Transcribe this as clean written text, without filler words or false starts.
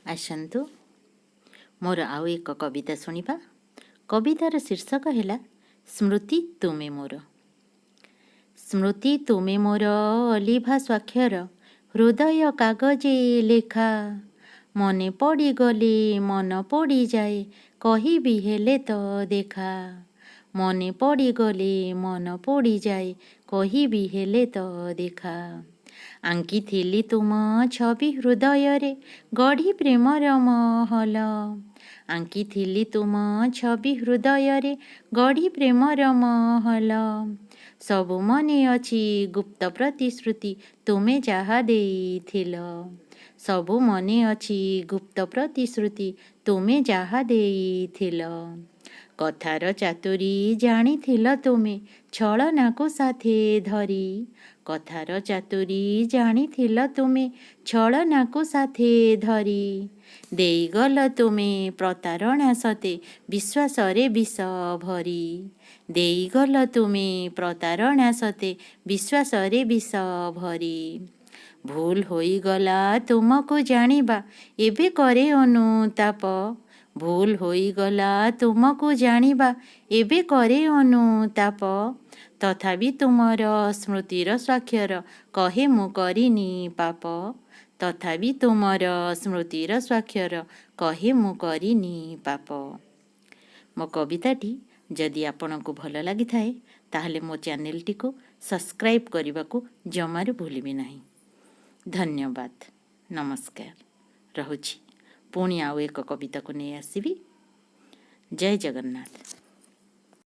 आसतु मोर आउ एक कविता शुणा। कवितार शीर्षक है स्मृति तुमे मोर। स्मृति तुमे मोर लिभा स्वाक्षर हृदय कागजे लेखा। मने पड़ी गले मन पड़ी जाए कहिबी हेले तो देखा। मने पड़ी गले मन पड़ी जाए कहिबी हेले तो देखा। आंकिथिली तुम छवि हृदय रे गढ़ी प्रेमर महल। आंकिथिली तुम छवि हृदय रे गढ़ी प्रेमर महल। सबु मने अछि गुप्त प्रतिश्रुति तुमे जहा देइथिल। सबु मने अछि गुप्त प्रतिश्रुति तुमे जहा देइथिल। कथार चातुरी जानिथिल तुमे छलनाकु साथे धरी। कथार चातुरी जानिथिल तुमे छलनाकु साथे धरी। देइगल तुमे प्रतारणा सते विश्वासरे विष भरी। देइगल तुमे प्रतारणा सते विश्वासरे विष भरी। भूल होइगला तुमको जानिबा एबे करे अनुताप। भूल होइगला तुमको जानिबा एबे करे अनुताप। तथापि तुमर स्मृतिर स्वाक्षर कहे मु करिनी पाप। तथापि तुमर स्मृतिर स्वाक्षर कहे मु करिनी पाप। मो कविताटी जदि आपनकु भल लगी थाए ताहले मो चैनलटी को सब्सक्राइब करने को जमारू भूलिबे नहीं। धन्यवाद। नमस्कार। रहुछि पुणी आउ एक कविता को नहीं आसबि। जय जगन्नाथ।